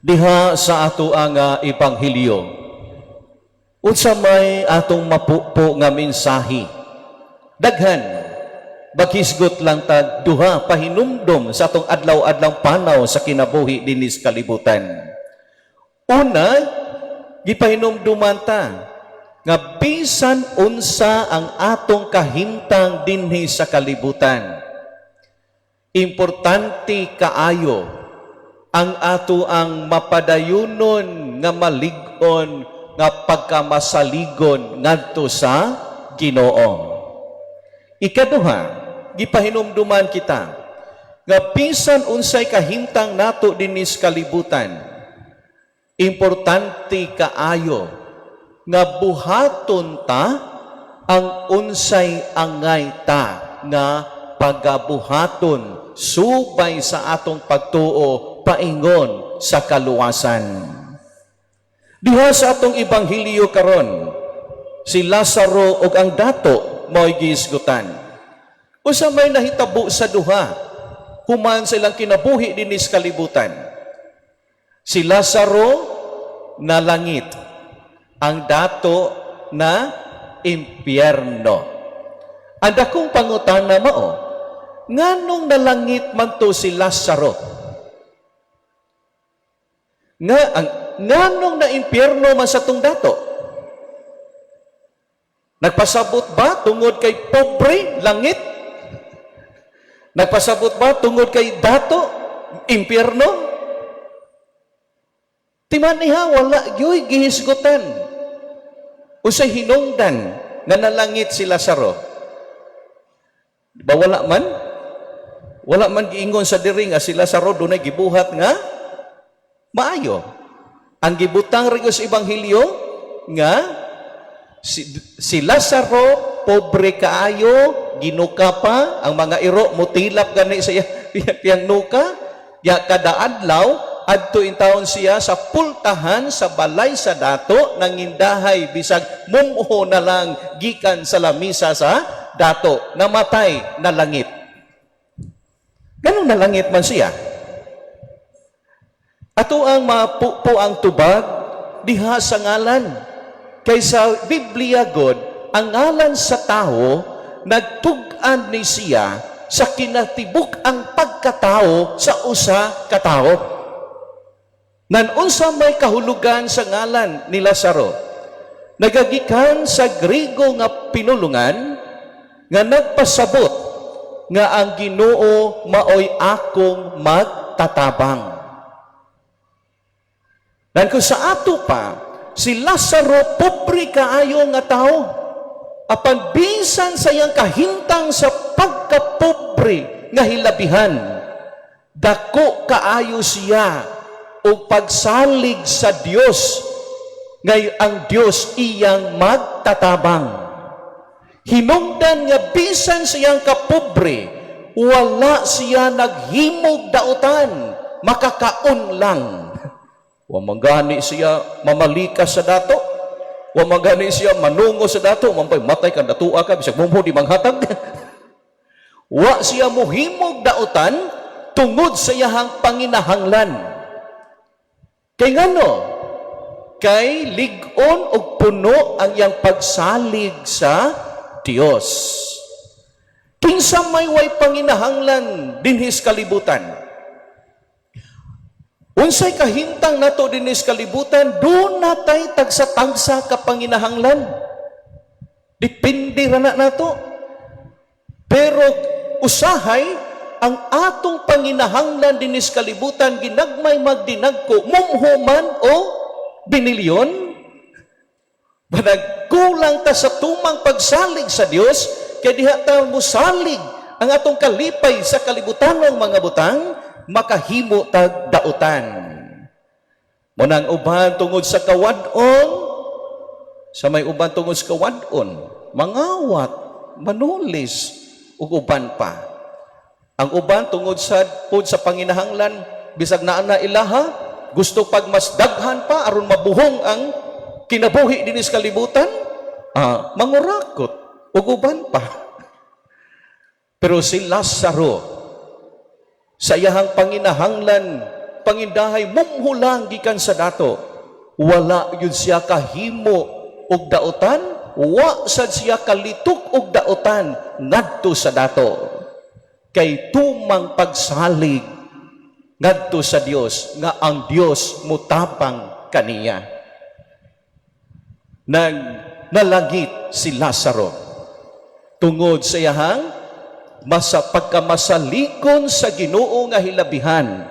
Diha sa ato ang ebanghelyo, unsa may atong mapupo nga mensahe. Daghan, baghisgot lang tag duha pahinumdom sa atong adlaw-adlang panaw sa kinabuhi dinis kalibutan. Una, gipahinumduman ta nga bisan unsa ang atong kahimtang dinhi sa kalibutan, importante kaayo ang ato ang mapadayunon nga malig-on nga pagkamasaligon ngadto sa Ginoo. Ikaduha, gipahinumduman kita nga bisan unsay kahimtang nato dinis kalibutan, importante kaayo nga buhaton ta ang unsay angay ta nga pagabuhaton subay sa atong pagtuo paingon sa kaluwasan. Diha sa atong ebanghelyo karon, si Lazaro ug ang dato mo'y gihisgutan. Usa may nahitabo sa duha human sa ilang kinabuhi dinis kalibutan. Si Lazaro na langit, ang dato na impyerno. Ang dakong pangutana mao, nganong nalangit man to si Lazaro? Nganong na impyerno man sa tong dato? Nagpasabot ba tungod kay pobre langit? Nagpasabot ba tungod kay dato impyerno? Timaniha wala gyoy gihisgutan. Usay hinungdan nga nalangit si Lazaro. Ba wala man? Wala man giingon sa diri nga si Lazaro dunay gibuhat nga maayo. Ang gibutang rin sa ebanghelyo nga si Lazaro pobre kaayo, ginuka pa, ang mga iro mutilap gani sa iyang nuka, ya kada adlaw adto intawon siya sa pultahan sa balay sa dato nangindahay bisag mumho na lang gikan sa lamisa sa dato, namatay na langit. Ganong nalangit man siya. Ato ang mapupo ang tubag diha sa ngalan. Kaysa Biblia God, ang ngalan sa tao nagtug-an ni siya sa kinatibuk ang pagkatao sa usa ka tao. Nanunsa may kahulugan sa ngalan ni Lazaro, nagagikan sa Griego nga pinulungan nga nagpasabot nga ang Ginoo maoy akong magtatabang. Dan kung sa ato pa, si Lazaro pobre kaayo nga tao. Apan bisan sa iyang kahintang sa pagkapobre nga hilabihan, dako kaayo siya o pagsalig sa Dios ngay ang Dios iyang magtatabang. Hinungdan nga bisan sa iyang kapobre, wala siya naghimog dautan, makakaon lang. Wa manggani siya mamalikas sa dato, wa manggani siya manungo sa dato, mampay matay ka datua ka bisag mumho di manghatag. Wa siya mohimog dautan tungod sa iyang panginahanglan. Kay ngano? Kay lig-on og puno ang iyang pagsalig sa Dios. Kinsa may way panginahanglan dinhis kalibutan. Unsay kahintang nato dinis kalibutan, do natay tagsa-tagsa ka panginahanglan. Depende ra na nato. Pero usahay ang atong panginahanglan dinis kalibutan ginagmay magdinagko mumhuman o binilyon. Banagkulang ta sa tumang pagsalig sa Dios kay diha ta musalig ang atong kalipay sa kalibutanong mga butang, makahimo tag dautan. Munang uban tungod sa kawadon, sa may uban tungod sa kawadon, mangawat, manulis, ug uban pa. Ang uban tungod sa pud sa panginahanglan, bisag naa na ilaha, gusto pag mas daghan pa aron mabuhong ang kinabuhi dinis kalibutan, mangurakot, ug uban pa. Pero si Lazaro, sa iyahang panginahanglan pangindahay mumhulang gikan sa dato. Wala yun siya kahimo og daotan, wa sad siya kalitok og daotan ngadto sa dato. Kay tumang pagsalig ngadto sa Dios nga ang Dios mutapang kaniya. Nalangit si Lazaro tungod sa iyahang pagkamasalikon sa Ginoo nga hilabihan,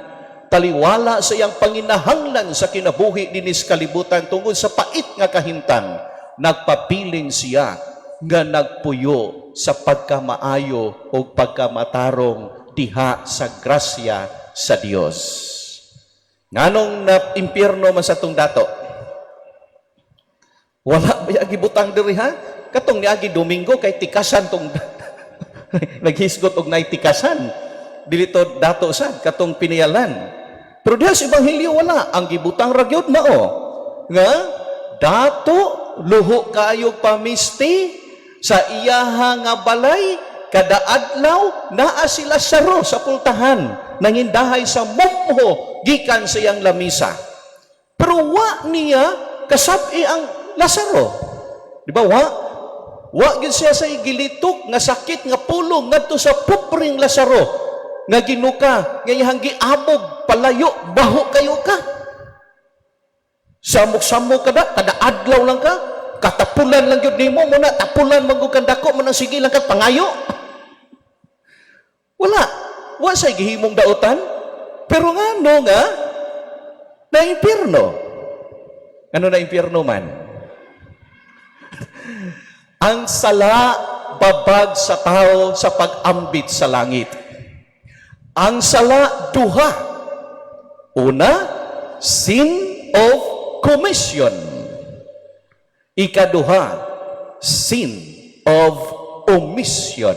taliwala sa iyang panginahanglan sa kinabuhi dinis kalibutan tungod sa pait nga kahimtang, nagpapiling siya nga nagpuyo sa pagkamaayo o pagkamatarong diha sa grasya sa Dios. Nganong na impyerno man sa tong dato? Wala ba gibutang diri ha? Katong niagi Domingo kay tikasan tong naghisgot og nay tikasan. Dili to dato sad katong piniyalan. Pero diha sa ebanghelyo wala ang gibutang ra gyud mao nga dato luho kaayo pamisti sa iyaha nga balay kada adlaw naa si Lazaro sa pultahan nangindahay sa mumho gikan sa iyang lamisa. Pero wa niya kasabi ang Lazaro. Di ba wa gyud siya sa igilitok nga sakit nga pulong ngadto sa popring Lazaro nga ginuka nga iyang giabog palayo baho kayo ka. Samok-samok kada adlaw lang ka, katapulan lang gyud nimo mo na tapulan man gud dako man ang sige lang ka pangayo. Wa say gihimong daotan. Pero ngano nga na impyerno. Ano na impyerno man? Ang sala babag sa tao sa pag-ambit sa langit. Ang sala duha. Una, sin of commission. Ikaduha, sin of omission.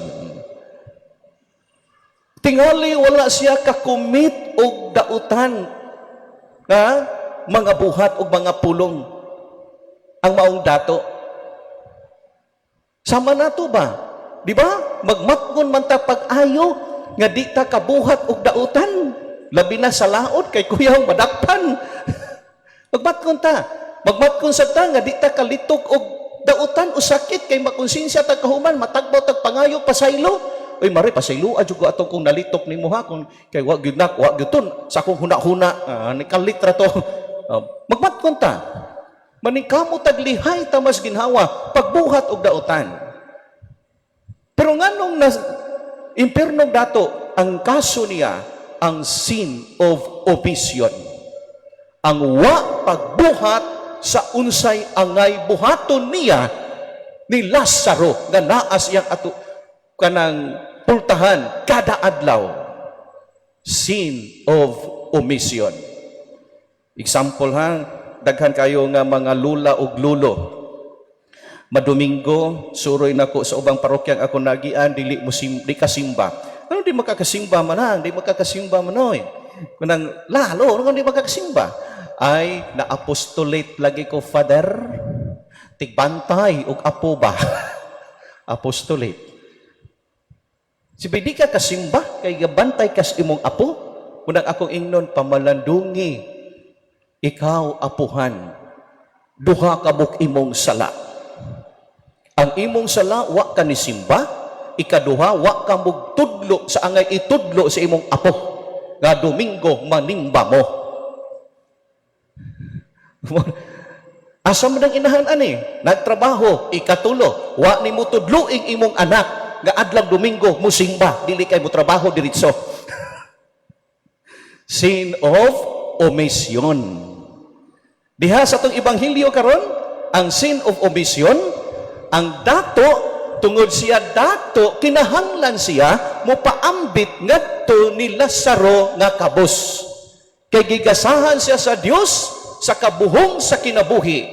Tingali wala siya kakumit og dautan nga mga buhat og mga pulong ang maong dato. Sama nato ba? Di ba? Magmatgon man ta pag-ayo nga di ta kabuhat og dautan. Labi na sa laod kay kuyang madakpan. Magmatgon ta. Magmatgon sa ta nga di ta kalitok og dautan o sakit kay makonsensya ta kahuman matagbaw tag pangayo pasaylo. Oy mari pasaylo adyo ko atong kung nalitok nimo ha kung kay wa gyud nak wa gyud ton sa kung huna-huna ni kalitra to. Magmatgon ta. Manikamo taglihay tamas ginhawa pagbuhat og dautan. Pero nganong impyernong dato ang kaso niya ang sin of omission. Ang wa pagbuhat sa unsay angay buhaton niya ni Lazaro nga naa siyang ato kanang pultahan kada adlaw. Sin of omission. Example ha, daghan kayo nga mga lula ug lulo. Madomingo, suroy nako sa ubang parokyang ako nagian, di kasimba. Ano di makakasimba man di makakasimba manoy. Kunang lalo, ano di makakasimba? Ay, na-apostolate lagi ko, Father. Tigbantay ug apo ba? Apostolate. Sibi di ka kasimba, kay gabantay kas imong apo. Kunang akong ingnon, pamalandungi. Ikaw apuhan, duha ka buk imong sala. Ang imong sala, wa ka ni simba. Ikaduha, wa ka mong tudlo sa angay itudlo sa imong apo. Nga Domingo, manimba mo. Asa mo nang inahan ani? Nagtrabaho, ikatulo. Wa ni mo tudluing imong anak. Nga adlang Domingo, musimba. Dili kay mo trabaho diritso. Sin of omission. Diha sa itong Ebanghelyo karon, ang sin of omission, ang dato, tungod siya dato, kinahanglan siya, mopaambit ngadto ni Lazaro nga kabus. Kay gigasahan siya sa Dios sa kabuhong sa kinabuhi,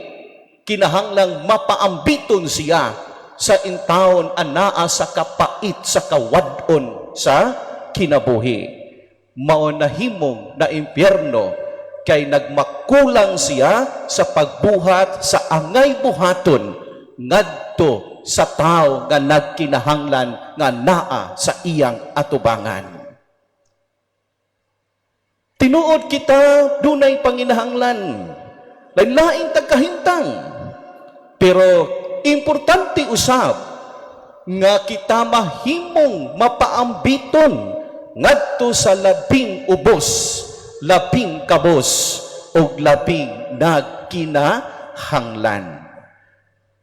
kinahanglang mapaambiton siya sa intawon anaa sa kapait sa kawadon sa kinabuhi. Mao na himong na impyerno kay nagmakulang siya sa pagbuhat sa angay buhaton ngadto sa tao nga nagkinahanglan nga naa sa iyang atubangan. Tinuod kita dunay panginahanglan. Lain-lain tagkahintang. Pero importante usab nga kita mahimong mapaambiton ngadto sa labing ubos, labing kabos ug labing nagkinahanglan.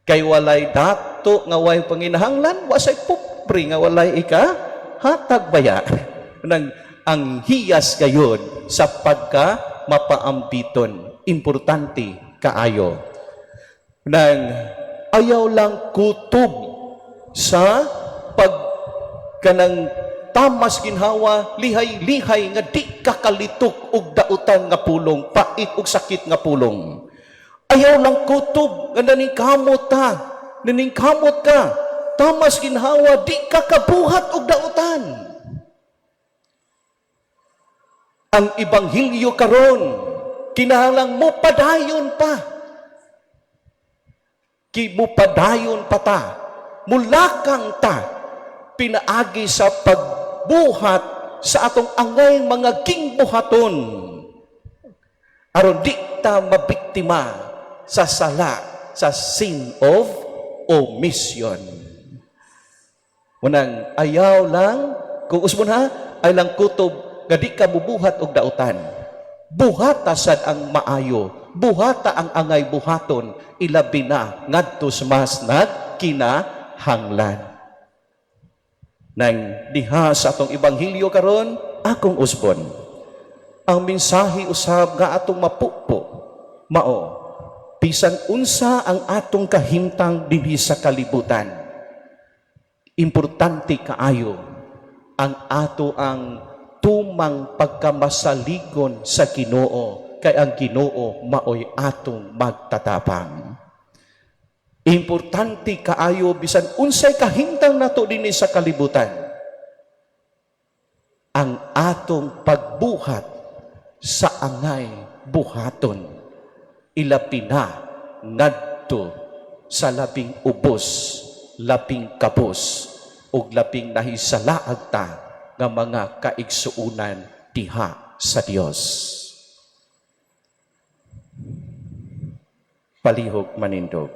Kay walay dato nga way panginahanglan, wasay pobre nga walay hatag baya. Nang ang hiyas gayon sa pagka mapaambiton, importante kaayo. Nang ayaw lang kutob sa pagkanang tamas ginhawa, lihay-lihay nga di kakalitok og dautan nga pulong, pait og sakit nga pulong. Ayaw lang kutob nga naningkamot ka, tamas ginhawa, di kakabuhat og dautan. Ang Ebanghelyo karon, kinahanglang mo padayon pa. Mupadayon pa ta, mulakang ta, pinaagi sa pagbuhat sa atong angay mga kingbuhaton. Aron di ta mabiktima sa sala, sa sin of omission. Munang ayaw lang, kung usmon ha, ay lang kutob, nga di ka bubuhat og dautan. Buhata sad ang maayo, buhata ang angay buhaton, ilabi na ngadto sa mas nagkinahanglan. Nang diha sa atong Ebanghelyo karon, akong usbon, ang mensahe usab nga atong mapupo, mao, bisan unsa ang atong kahimtang dinhi sa kalibutan, importante kaayo ang ato ang tumang pagkamasaligon sa Ginoo, kay ang Ginoo maoy atong magtatapang. Importante kaayo bisan unsay kahimtang nato dinhi sa kalibutan, ang atong pagbuhat sa angay buhaton, ilapina ngadto sa labing ubos, labing kabos, ug labing nahisalaag ta nga mga kaigsuunan diha sa Dios. Palihog manindog.